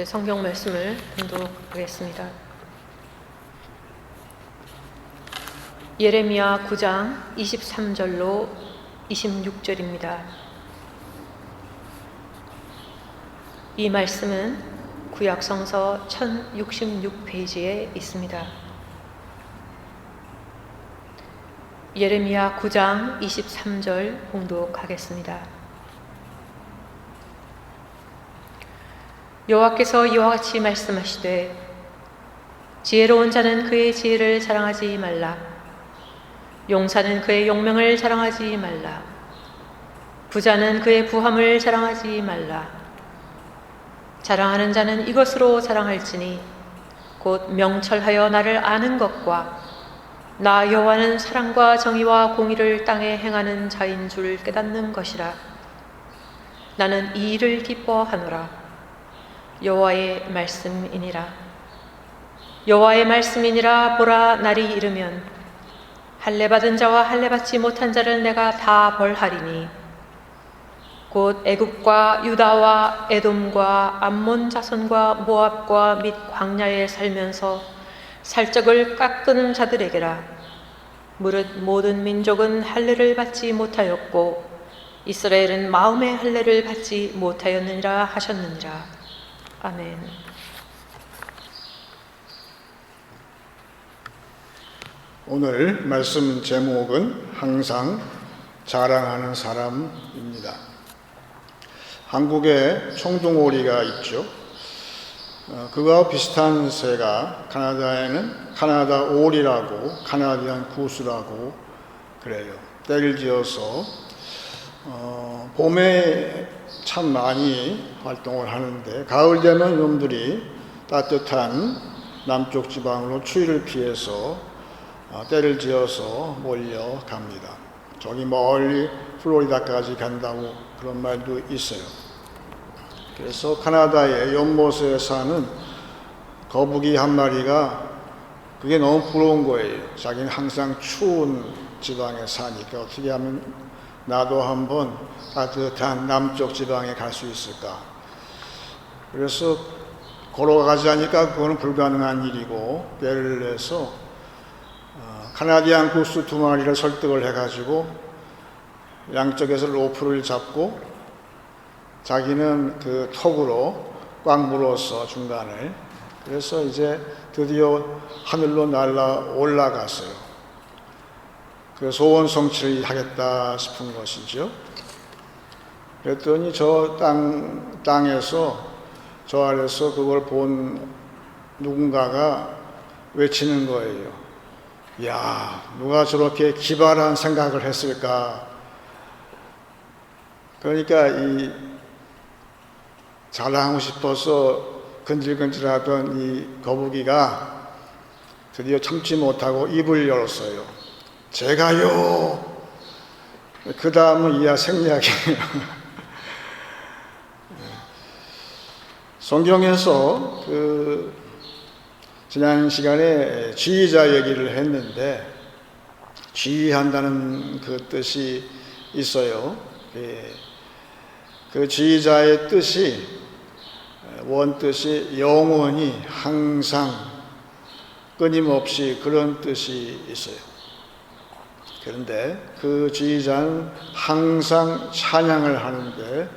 성경 말씀을 봉독하겠습니다. 예레미야 9장 23절로 26절입니다. 이 말씀은 구약성서 1066페이지에 있습니다. 예레미야 9장 23절 봉독하겠습니다. 여호와께서 이와 같이 말씀하시되 지혜로운 자는 그의 지혜를 자랑하지 말라. 용사는 그의 용명을 자랑하지 말라. 부자는 그의 부함을 자랑하지 말라. 자랑하는 자는 이것으로 자랑할지니 곧 명철하여 나를 아는 것과 나 여호와는 사랑과 정의와 공의를 땅에 행하는 자인 줄 깨닫는 것이라. 나는 이 일을 기뻐하노라. 여호와의 말씀이니라. 여호와의 말씀이니라. 보라, 날이 이르면 할례 받은 자와 할례 받지 못한 자를 내가 다 벌하리니 곧 애굽과 유다와 에돔과 암몬 자손과 모압과 및 광야에 살면서 살적을 깎은 자들에게라. 무릇 모든 민족은 할례를 받지 못하였고 이스라엘은 마음의 할례를 받지 못하였느니라 하셨느니라. 아멘. 오늘 말씀 제목은 항상 자랑하는 사람입니다. 한국에 청둥오리가 있죠. 그거와 비슷한 새가 카나다에는 카나다 오리라고, 카나디안 구스라고 그래요. 때를 지어서 봄에 참 많이 활동을 하는데 가을 되면 이놈들이 따뜻한 남쪽 지방으로 추위를 피해서 때를 지어서 몰려갑니다. 저기 멀리 플로리다까지 간다고 그런 말도 있어요. 그래서 카나다의 연못에 사는 거북이 한 마리가 그게 너무 부러운 거예요. 자기는 항상 추운 지방에 사니까 어떻게 하면 나도 한번 따뜻한 남쪽 지방에 갈 수 있을까. 그래서 걸어가자니까 그거는 불가능한 일이고 배를 내서 카나디안 구스 2마리를 설득을 해가지고 양쪽에서 로프를 잡고 자기는 그 턱으로 꽉 물었어, 중간을. 그래서 이제 드디어 하늘로 날아 올라갔어요. 그 소원 성취를 하겠다 싶은 것이죠. 그랬더니 저 땅에서, 저 아래서 그걸 본 누군가가 외치는 거예요. 야, 누가 저렇게 기발한 생각을 했을까? 그러니까 이 자랑하고 싶어서 근질근질하던 이 거북이가 드디어 참지 못하고 입을 열었어요. 제가요. 그 다음은 이하 생략이에요. 성경에서 지난 시간에 지휘자 얘기를 했는데 지휘한다는 그 뜻이 있어요. 그 지휘자의 뜻이 원뜻이 영원히 항상 끊임없이 그런 뜻이 있어요. 그런데 그 지휘자는 항상 찬양을 하는데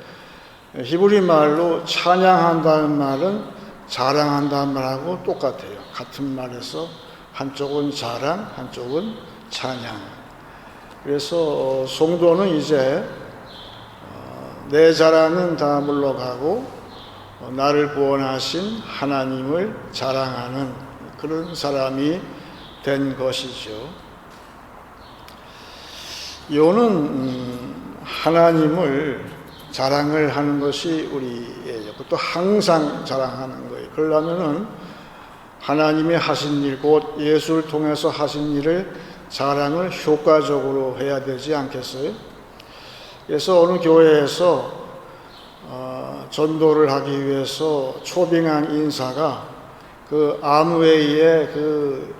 히브리 말로 찬양한다는 말은 자랑한다는 말하고 똑같아요. 같은 말에서 한쪽은 자랑, 한쪽은 찬양. 그래서 성도는 이제 내 자랑은 다 물러가고 나를 구원하신 하나님을 자랑하는 그런 사람이 된 것이죠. 이거는 하나님을 자랑을 하는 것이 우리예요. 또 항상 자랑하는 거예요. 그러려면은 하나님이 하신 일, 곧 예수를 통해서 하신 일을 자랑을 효과적으로 해야 되지 않겠어요? 그래서 어느 교회에서 전도를 하기 위해서 초빙한 인사가 그 아무웨이의 그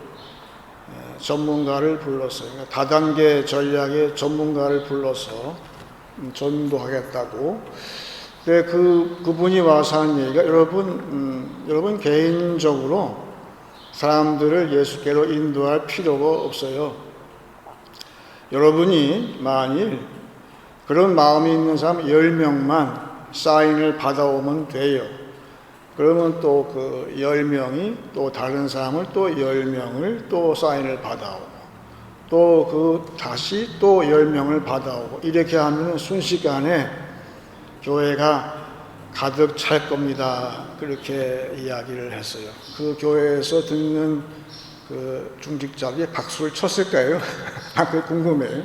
전문가를 불렀어요. 그러니까 다단계 전략의 전문가를 불러서 전도하겠다고 근데 그분이 와서 한 얘기가 여러분 개인적으로 사람들을 예수께로 인도할 필요가 없어요. 여러분이 만일 그런 마음이 있는 사람 10명만 사인을 받아오면 돼요. 그러면 또 그 10명이 또 다른 사람을 또 10명을 또 사인을 받아오고 또 다시 또 10명을 받아오고 이렇게 하면 순식간에 교회가 가득 찰 겁니다. 그렇게 이야기를 했어요. 그 교회에서 듣는 그 중직자들이 박수를 쳤을까요? 그게 궁금해요.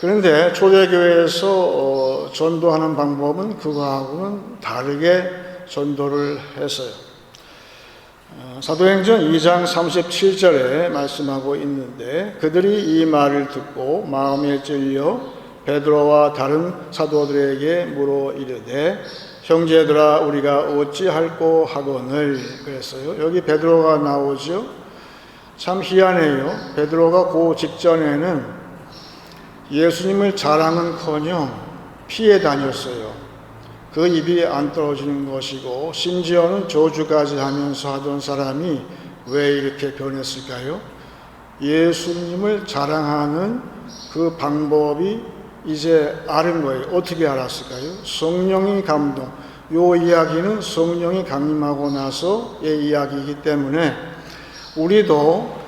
그런데 초대교회에서 전도하는 방법은 그거하고는 다르게 전도를 했어요. 사도행전 2장 37절에 말씀하고 있는데 그들이 이 말을 듣고 마음에 찔려 베드로와 다른 사도들에게 물어 이르되 형제들아 우리가 어찌할꼬 하거늘 그랬어요. 여기 베드로가 나오죠. 참 희한해요. 베드로가 그 직전에는 예수님을 자랑은커녕 피해 다녔어요. 그 입이 안 떨어지는 것이고 심지어는 저주까지 하면서 하던 사람이 왜 이렇게 변했을까요? 예수님을 자랑하는 그 방법이 이제 아는 거예요. 어떻게 알았을까요? 성령이 감동. 요 이야기는 성령이 강림하고 나서의 이야기이기 때문에 우리도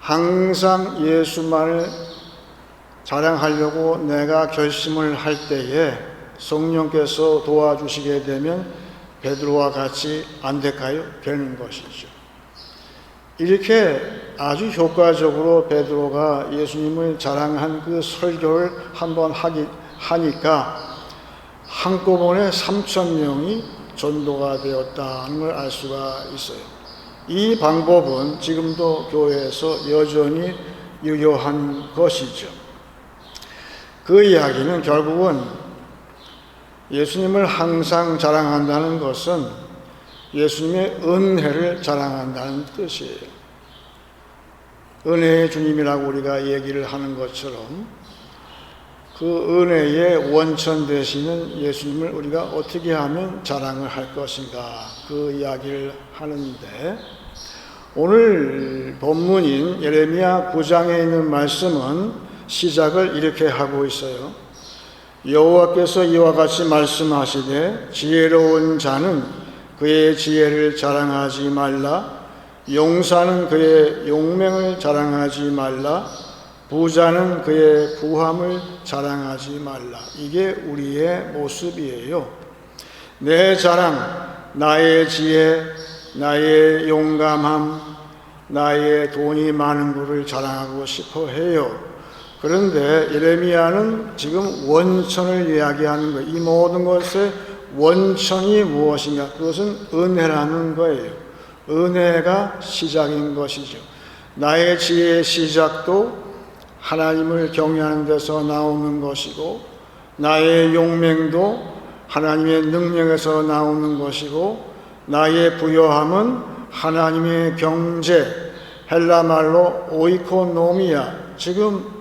항상 예수만을 자랑하려고 내가 결심을 할 때에 성령께서 도와주시게 되면 베드로와 같이 안 될까요? 되는 것이죠. 이렇게 아주 효과적으로 베드로가 예수님을 자랑한 그 설교를 한번 하니까 한꺼번에 3,000명이 전도가 되었다는 걸 알 수가 있어요. 이 방법은 지금도 교회에서 여전히 유효한 것이죠. 그 이야기는 결국은 예수님을 항상 자랑한다는 것은 예수님의 은혜를 자랑한다는 뜻이에요. 은혜의 주님이라고 우리가 얘기를 하는 것처럼 그 은혜의 원천 되시는 예수님을 우리가 어떻게 하면 자랑을 할 것인가 그 이야기를 하는데 오늘 본문인 예레미야 9장에 있는 말씀은 시작을 이렇게 하고 있어요. 여호와께서 이와 같이 말씀하시되 지혜로운 자는 그의 지혜를 자랑하지 말라. 용사는 그의 용맹을 자랑하지 말라. 부자는 그의 부함을 자랑하지 말라. 이게 우리의 모습이에요. 내 자랑, 나의 지혜, 나의 용감함, 나의 돈이 많은 것을 자랑하고 싶어 해요. 그런데 예레미야는 지금 원천을 이야기하는 거예요. 이 모든 것의 원천이 무엇인가? 그것은 은혜라는 거예요. 은혜가 시작인 것이죠. 나의 지혜의 시작도 하나님을 경외하는 데서 나오는 것이고 나의 용맹도 하나님의 능력에서 나오는 것이고 나의 부요함은 하나님의 경제, 헬라말로 오이코노미아, 지금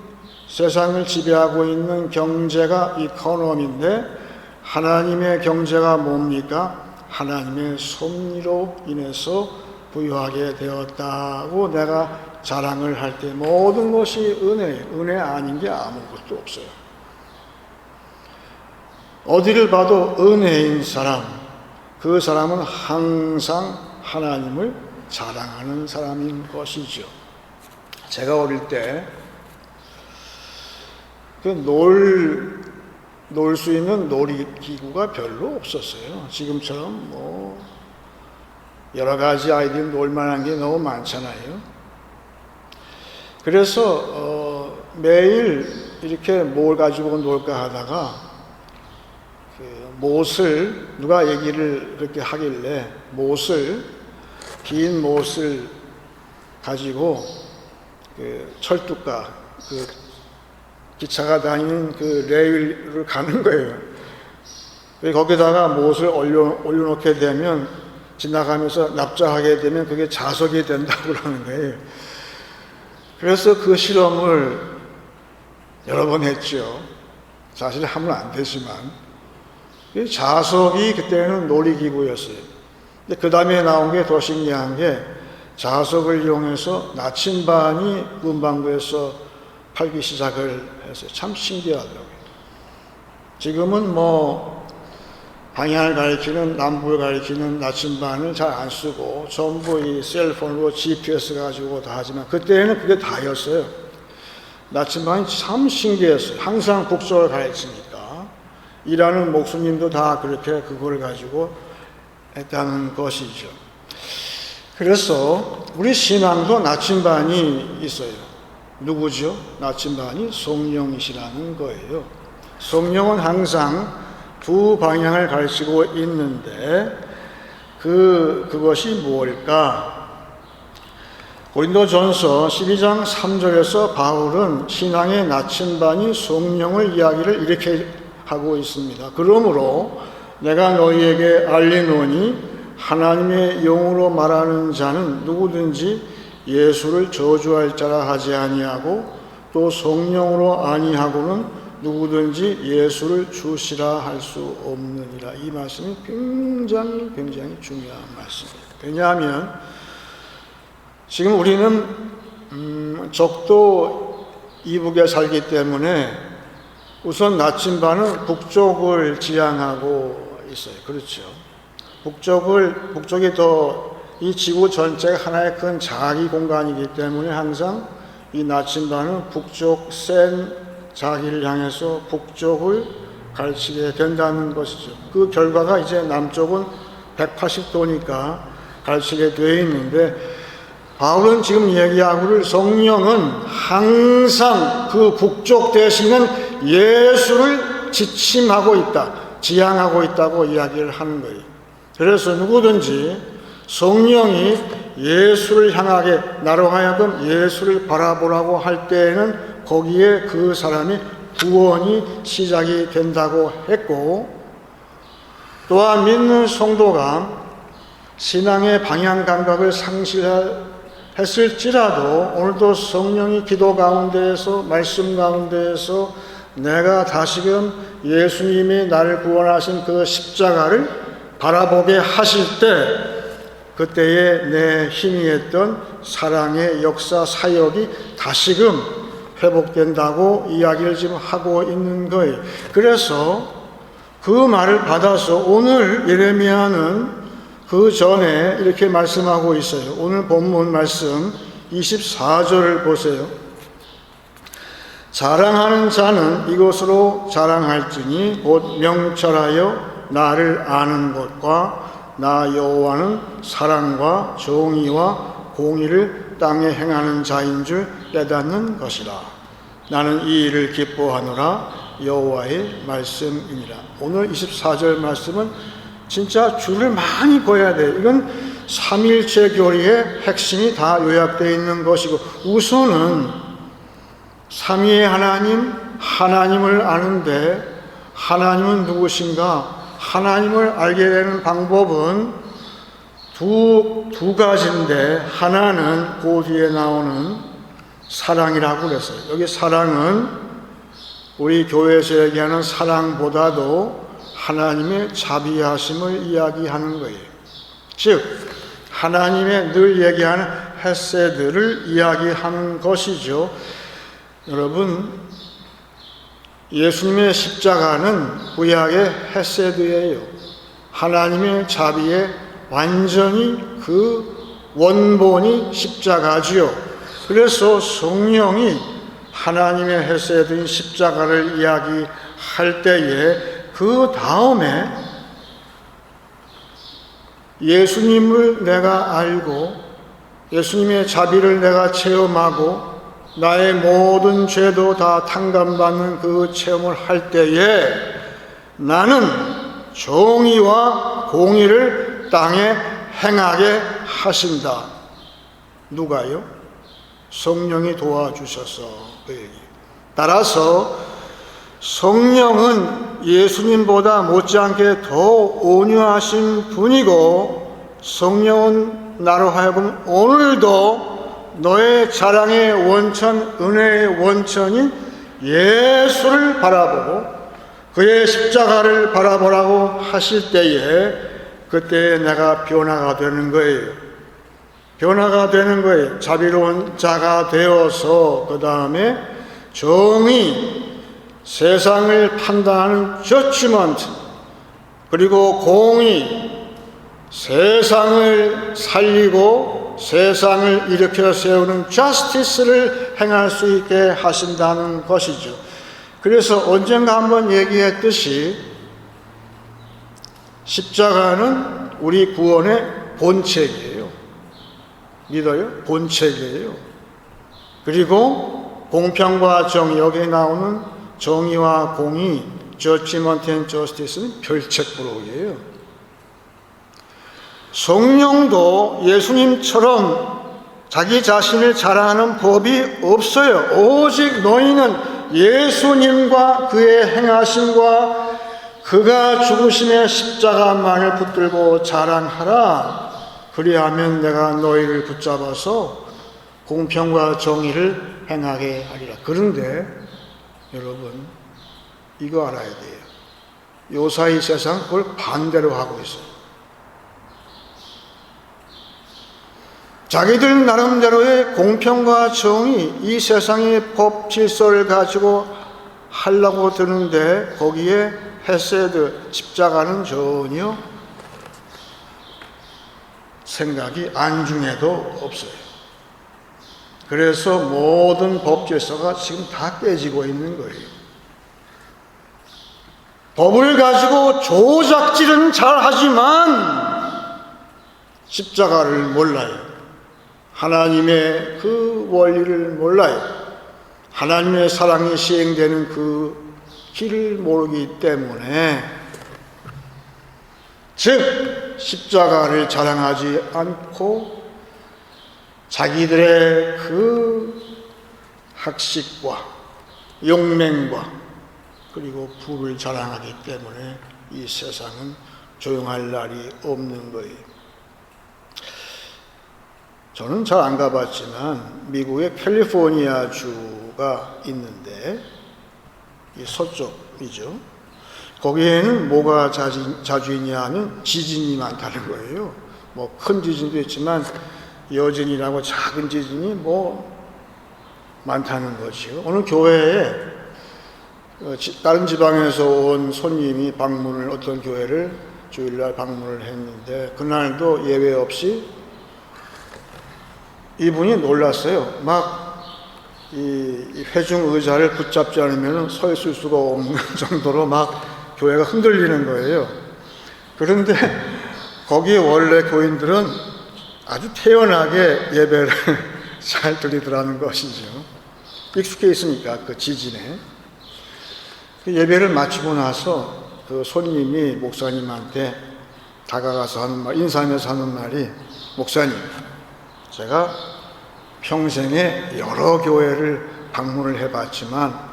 세상을 지배하고 있는 경제가 이코노미인데 하나님의 경제가 뭡니까? 하나님의 섭리로 인해서 부유하게 되었다고 내가 자랑을 할 때 모든 것이 은혜예요. 은혜 아닌 게 아무것도 없어요. 어디를 봐도 은혜인 사람, 그 사람은 항상 하나님을 자랑하는 사람인 것이죠. 제가 어릴 때 놀 수 있는 놀이기구가 별로 없었어요. 지금처럼 뭐 여러 가지 아이들이 놀만한 게 너무 많잖아요. 그래서 매일 이렇게 뭘 가지고 놀까 하다가 그 못을 누가 얘기를 그렇게 하길래 긴 못을 가지고 그 철쭉가 기차가 다니는 그 레일을 가는 거예요. 거기다가 못을 올려놓게 되면 지나가면서 납작하게 되면 그게 자석이 된다고 하는 거예요. 그래서 그 실험을 여러 번 했죠. 사실 하면 안 되지만 자석이 그때는 놀이기구였어요. 근데 그 다음에 나온 게 더 신기한 게 자석을 이용해서 나침반이 문방구에서 팔기 시작을 했어요. 참 신기하더라고요. 지금은 뭐 방향을 가리키는 남북을 가리키는 나침반을 잘 안 쓰고 전부 이 셀폰으로 GPS 가지고 다 하지만 그때는 그게 다였어요. 나침반이 참 신기했어요. 항상 북쪽을 가르치니까 일하는 목수님도 다 그렇게 그걸 가지고 했다는 것이죠. 그래서 우리 신앙도 나침반이 있어요. 누구죠? 나침반이 성령이시라는 거예요. 성령은 항상 두 방향을 가르치고 있는데 그것이 뭘까? 고린도전서 12장 3절에서 바울은 신앙의 나침반이 성령을 이야기를 이렇게 하고 있습니다. 그러므로 내가 너희에게 알리노니 하나님의 영으로 말하는 자는 누구든지 예수를 저주할 자라 하지 아니하고 또 성령으로 아니하고는 누구든지 예수를 주시라 할 수 없느니라. 이 말씀이 굉장히 중요한 말씀입니다. 왜냐하면 지금 우리는 적도 이북에 살기 때문에 우선 나침반은 북쪽을 지향하고 있어요. 그렇죠. 북쪽이 더 이 지구 전체가 하나의 큰 자기 공간이기 때문에 항상 이 나침반은 북쪽 센 자기를 향해서 북쪽을 가르치게 된다는 것이죠. 그 결과가 이제 남쪽은 180도니까 가르치게 되어 있는데 바울은 지금 얘기하고를 성령은 항상 그 북쪽 되시는 예수를 지침하고 있다, 지향하고 있다고 이야기를 하는 거예요. 그래서 누구든지 성령이 예수를 향하게 나로 하여금 예수를 바라보라고 할 때에는 거기에 그 사람이 구원이 시작이 된다고 했고 또한 믿는 성도가 신앙의 방향 감각을 상실했을지라도 오늘도 성령이 기도 가운데에서 말씀 가운데에서 내가 다시금 예수님이 나를 구원하신 그 십자가를 바라보게 하실 때 그때에 내 힘이 했던 사랑의 역사 사역이 다시금 회복된다고 이야기를 지금 하고 있는 거예요. 그래서 그 말을 받아서 오늘 예레미야는 그 전에 이렇게 말씀하고 있어요. 오늘 본문 말씀 24절을 보세요. 자랑하는 자는 이것으로 자랑할지니 곧 명철하여 나를 아는 것과 나 여호와는 사랑과 정의와 공의를 땅에 행하는 자인 줄 깨닫는 것이라. 나는 이 일을 기뻐하노라. 여호와의 말씀이니라. 오늘 24절 말씀은 진짜 줄을 많이 그어야 돼요. 이건 삼일체 교리의 핵심이 다 요약되어 있는 것이고 우선은 삼위의 하나님을 아는데 하나님은 누구신가? 하나님을 알게 되는 방법은 두 가지인데 하나는 그 뒤에 나오는 사랑이라고 그랬어요. 여기 사랑은 우리 교회에서 얘기하는 사랑보다도 하나님의 자비하심을 이야기하는 거예요. 즉 하나님의 늘 얘기하는 헤세드를 이야기하는 것이죠. 여러분 예수님의 십자가는 구약의 헤세드예요. 하나님의 자비의 완전히 그 원본이 십자가지요. 그래서 성령이 하나님의 헤세드인 십자가를 이야기할 때에 그 다음에 예수님을 내가 알고 예수님의 자비를 내가 체험하고 나의 모든 죄도 다 탕감받는 그 체험을 할 때에 나는 정의와 공의를 땅에 행하게 하신다. 누가요? 성령이 도와주셔서 그 얘기. 따라서 성령은 예수님보다 못지않게 더 온유하신 분이고 성령은 나로 하여금 오늘도 너의 자랑의 원천, 은혜의 원천인 예수를 바라보고 그의 십자가를 바라보라고 하실 때에 그때 내가 변화가 되는 거예요. 변화가 되는 거예요. 자비로운 자가 되어서 그 다음에 정의, 세상을 판단하는 저지먼트, 그리고 공의, 세상을 살리고 세상을 일으켜 세우는 저스티스를 행할 수 있게 하신다는 것이죠. 그래서 언젠가 한번 얘기했듯이 십자가는 우리 구원의 본책이에요. 믿어요? 본책이에요. 그리고 공평과 정의, 여기에 나오는 정의와 공의, 저지먼트 앤 저스티스는 별책부록이에요. 성령도 예수님처럼 자기 자신을 자랑하는 법이 없어요. 오직 너희는 예수님과 그의 행하심과 그가 죽으심의 십자가만을 붙들고 자랑하라. 그리하면 내가 너희를 붙잡아서 공평과 정의를 행하게 하리라. 그런데 여러분, 이거 알아야 돼요. 요사이 세상 그걸 반대로 하고 있어요. 자기들 나름대로의 공평과 정의, 이 세상의 법 질서를 가지고 하려고 드는데 거기에 헤세드, 십자가는 전혀 생각이 안중에도 없어요. 그래서 모든 법 질서가 지금 다 깨지고 있는 거예요. 법을 가지고 조작질은 잘하지만 십자가를 몰라요. 하나님의 그 원리를 몰라요. 하나님의 사랑이 시행되는 그 길을 모르기 때문에, 즉 십자가를 자랑하지 않고 자기들의 그 학식과 용맹과 그리고 부를 자랑하기 때문에 이 세상은 조용할 날이 없는 거예요. 저는 잘 안 가봤지만 미국의 캘리포니아 주가 있는데, 이 서쪽이죠. 거기에는 뭐가 자주 있냐 하면 지진이 많다는 거예요. 뭐 큰 지진도 있지만 여진이라고 작은 지진이 뭐 많다는 거죠. 어느 교회에 다른 지방에서 온 손님이 방문을, 어떤 교회를 주일날 방문을 했는데 그날도 예외 없이 이분이 놀랐어요. 막 이 회중 의자를 붙잡지 않으면 서 있을 수가 없는 정도로 막 교회가 흔들리는 거예요. 그런데 거기에 원래 교인들은 아주 태연하게 예배를 잘 드리더라는 것이죠. 익숙해 있으니까 그 지진에. 그 예배를 마치고 나서 그 손님이 목사님한테 다가가서 하는 말, 인사하면서 하는 말이, 목사님, 제가 평생에 여러 교회를 방문을 해봤지만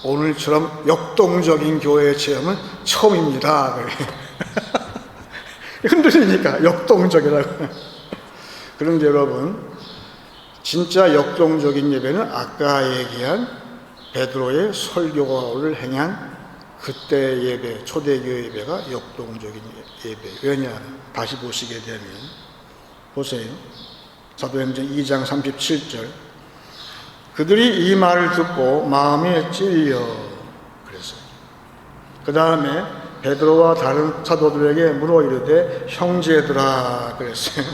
오늘처럼 역동적인 교회 체험은 처음입니다. 흔들리니까 역동적이라고. 그런데 여러분, 진짜 역동적인 예배는 아까 얘기한 베드로의 설교를 행한 그때 예배, 초대교회 예배가 역동적인 예배. 왜냐? 다시 보시게 되면 보세요. 사도행전 2장 37절. 그들이 이 말을 듣고 마음에 찔려 그랬어요. 그 다음에 베드로와 다른 사도들에게 물어 이르되 형제들아 그랬어요.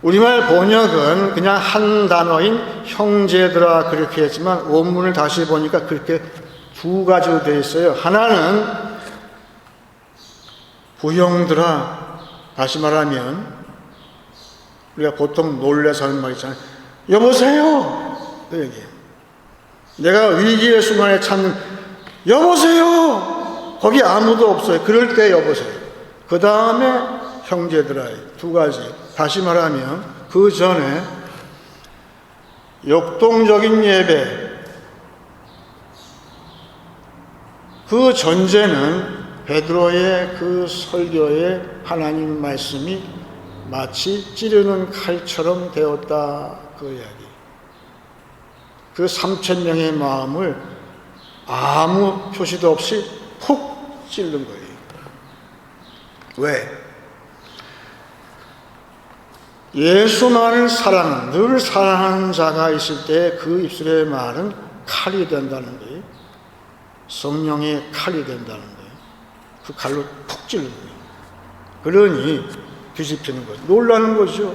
우리말 번역은 그냥 한 단어인 형제들아 그렇게 했지만 원문을 다시 보니까 그렇게 두 가지로 되어 있어요. 하나는 부형들아, 다시 말하면 우리가 보통 놀라서 하는 말 있잖아요. 여보세요! 그 얘기예요. 내가 위기의 순간에 찾는 여보세요! 거기 아무도 없어요. 그럴 때 여보세요. 그 다음에 형제들아, 두 가지. 다시 말하면 그 전에 역동적인 예배, 그 전제는 베드로의 그 설교에 하나님 말씀이 마치 찌르는 칼처럼 되었다, 그 이야기. 그 3,000명의 마음을 아무 표시도 없이 푹 찔른 거예요. 왜? 예수만을 사랑하는, 늘 사랑하는 자가 있을 때 그 입술의 말은 칼이 된다는 거예요. 성령의 칼이 된다는 거예요. 그 칼로 푹 찔른 거예요. 그러니 뒤집히는 거죠. 놀라는 거죠.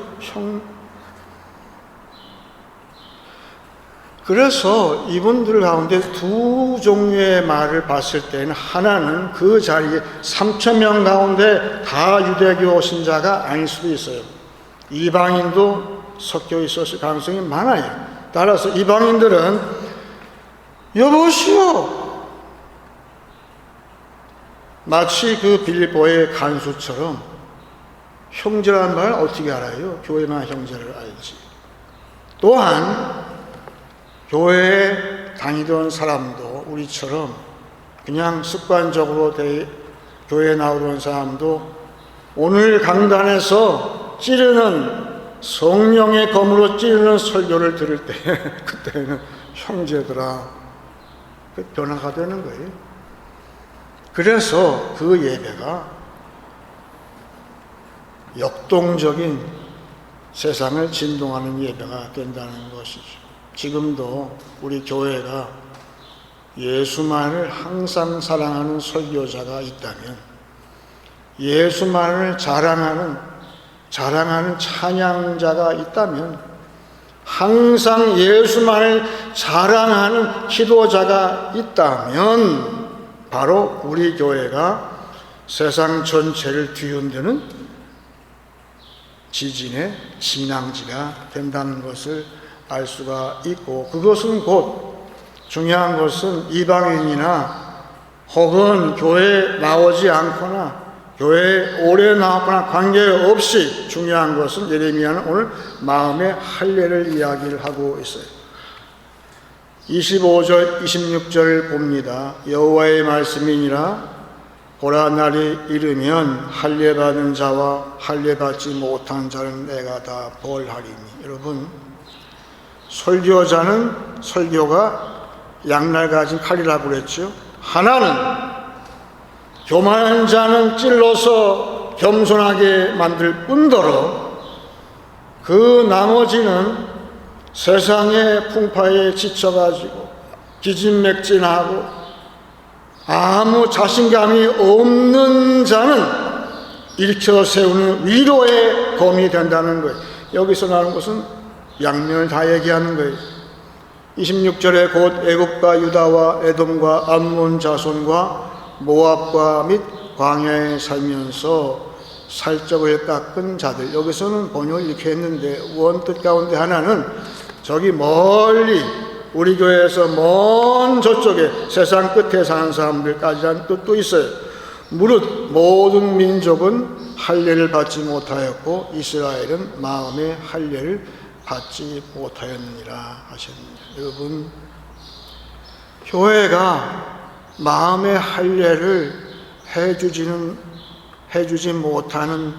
그래서 이분들 가운데 두 종류의 말을 봤을 때는 하나는 그 자리에 3,000명 가운데 다 유대교 신자가 아닐 수도 있어요. 이방인도 섞여 있었을 가능성이 많아요. 따라서 이방인들은 여보시오, 마치 그 빌립보의 간수처럼 형제라는 말을 어떻게 알아요? 교회만 형제를 알지. 또한 교회에 다니던 사람도 우리처럼 그냥 습관적으로 교회에 나오던 사람도 오늘 강단에서 찌르는 성령의 검으로 찌르는 설교를 들을 때 그때는 형제들아, 그 변화가 되는 거예요. 그래서 그 예배가 역동적인 세상을 진동하는 예배가 된다는 것이죠. 지금도 우리 교회가 예수만을 항상 사랑하는 설교자가 있다면, 예수만을 자랑하는 찬양자가 있다면, 항상 예수만을 자랑하는 기도자가 있다면 바로 우리 교회가 세상 전체를 뒤흔드는 지진의 진앙지가 된다는 것을 알 수가 있고, 그것은 곧 중요한 것은 이방인이나 혹은 교회에 나오지 않거나 교회에 오래 나왔거나 관계없이 중요한 것은 예레미야는 오늘 마음의 할례를 이야기를 하고 있어요. 25절 26절 봅니다. 여호와의 말씀이니라 보라, 날이 이르면 할례 받은 자와 할례 받지 못한 자는 내가 다 벌하리니. 여러분, 설교자는 설교가 양날 가진 칼이라고 그랬죠. 하나는 교만한 자는 찔러서 겸손하게 만들 뿐더러 그 나머지는 세상의 풍파에 지쳐가지고 기진맥진하고 아무 자신감이 없는 자는 일으켜 세우는 위로의 검이 된다는 거예요. 여기서 나오는 것은 양면을 다 얘기하는 거예요. 26절에 곧 애굽과 유다와 에돔과 암몬 자손과 모압과 및 광야에 살면서 살적을 깎은 자들. 여기서는 번역을 이렇게 했는데 원뜻 가운데 하나는 저기 멀리 우리 교회에서 먼 저쪽에 세상 끝에 사는 사람들까지라는 뜻도 있어요. 무릇 모든 민족은 할례를 받지 못하였고 이스라엘은 마음의 할례를 받지 못하였느니라 하셨습니다. 여러분, 교회가 마음의 할례를 해주지 못하는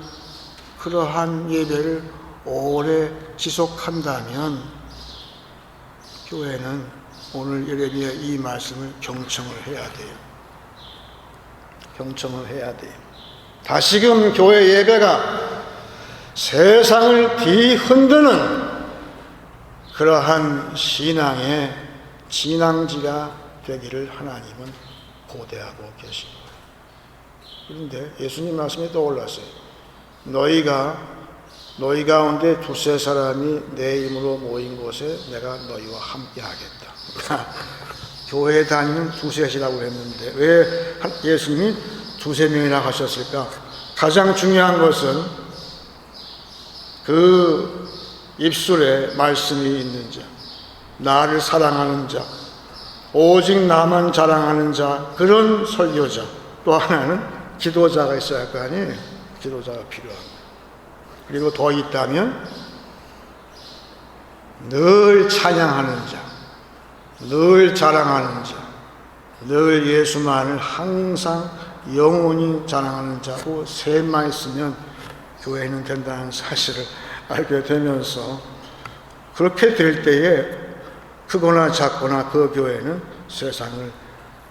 그러한 예배를 오래 지속한다면 교회는 오늘 예레미야 이 말씀을 경청을 해야 돼요. 경청을 해야 돼요. 다시금 교회 예배가 세상을 뒤흔드는 그러한 신앙의 진앙지가 되기를 하나님은 고대하고 계신 거예요. 그런데 예수님 말씀이 떠올랐어요. 너희 가운데 두세 사람이 내 이름으로 모인 곳에 내가 너희와 함께 하겠다. 교회에 다니는 두셋이라고 했는데 왜 예수님이 두세 명이나 하셨을까? 가장 중요한 것은 그 입술에 말씀이 있는 자, 나를 사랑하는 자, 오직 나만 자랑하는 자, 그런 설교자. 또 하나는 기도자가 있어야 할 거 아니에요. 기도자가 필요합니다. 그리고 더 있다면 늘 찬양하는 자, 늘 자랑하는 자, 늘 예수만을 항상 영원히 자랑하는 자고 셋만 있으면 교회는 된다는 사실을 알게 되면서 그렇게 될 때에 크거나 작거나 그 교회는 세상을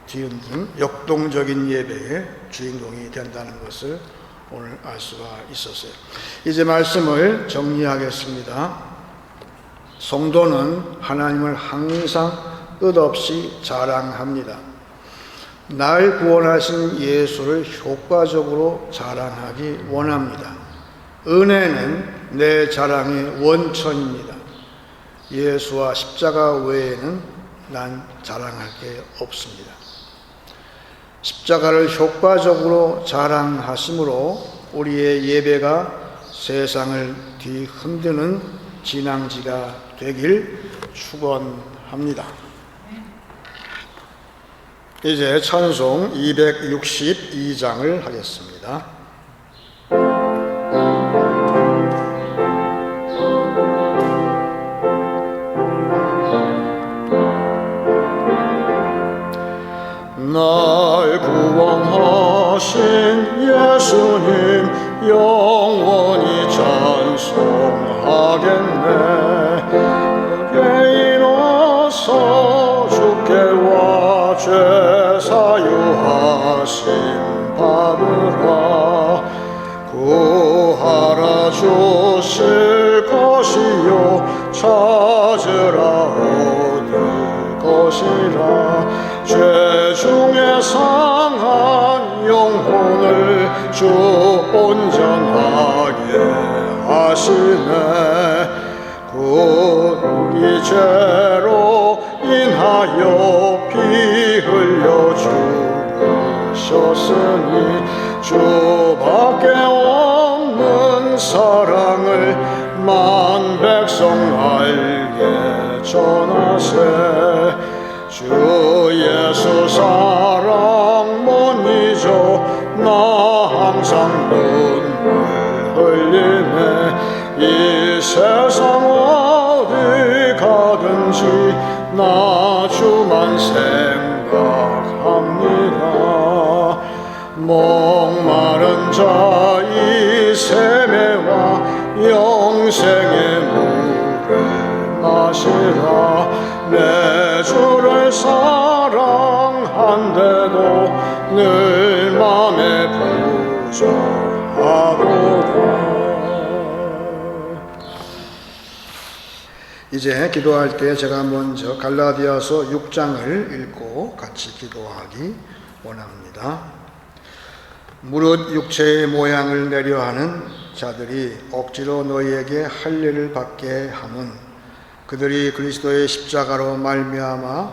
뒤흔드는 역동적인 예배의 주인공이 된다는 것을 오늘 알 수가 있었어요. 이제 말씀을 정리하겠습니다. 성도는 하나님을 항상 끝없이 자랑합니다. 날 구원하신 예수를 효과적으로 자랑하기 원합니다. 은혜는 내 자랑의 원천입니다. 예수와 십자가 외에는 난 자랑할 게 없습니다. 십자가를 효과적으로 자랑하심으로 우리의 예배가 세상을 뒤흔드는 진앙지가 되길 축원합니다. 이제 찬송 262장을 하겠습니다. 날 구원하신 예수님 영원히 찬송하겠네. 내게 일어서 주께와 죄 사유하심 받으라. 구하라 주실 것이요 찾으라 얻을 것이라. 죄 중에 상한 영혼을 주 온전하게 하시네. 곧 우리 죄로 인하여 피 흘려 죽으셨으니 주밖에 없는 사랑을 만 백성 알게 전하세. 주 예수 사랑 못 잊어 나 항상 눈물 흘리네. 이 세상 어디 가든지 나 주만 생각합니다. 목마른 자 이 세매와 영생의 물을 마시라. 내 주를 사랑한데도 늘 맘에 부족하도다. 이제 기도할 때 제가 먼저 갈라디아서 6장을 읽고 같이 기도하기 원합니다. 무릇 육체의 모양을 내려하는 자들이 억지로 너희에게 할례를 받게 함은 그들이 그리스도의 십자가로 말미암아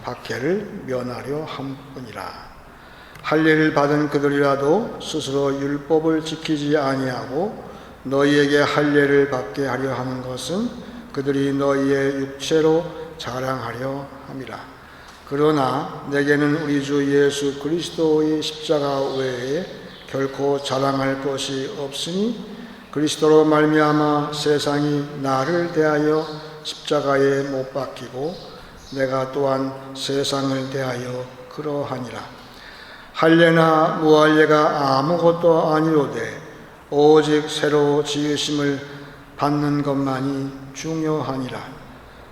박해를 면하려 함뿐이라. 할례를 받은 그들이라도 스스로 율법을 지키지 아니하고 너희에게 할례를 받게 하려 하는 것은 그들이 너희의 육체로 자랑하려 함이라. 그러나 내게는 우리 주 예수 그리스도의 십자가 외에 결코 자랑할 것이 없으니 그리스도로 말미암아 세상이 나를 대하여 십자가에 못 박히고 내가 또한 세상을 대하여 그러하니라. 할례나 무할례가 아무것도 아니로되 오직 새로 지으심을 받는 것만이 중요하니라.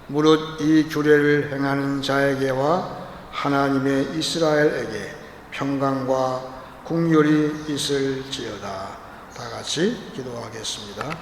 무릇 이 규례를 행하는 자에게와 하나님의 이스라엘에게 평강과 긍휼이 있을지어다. 다 같이 기도하겠습니다.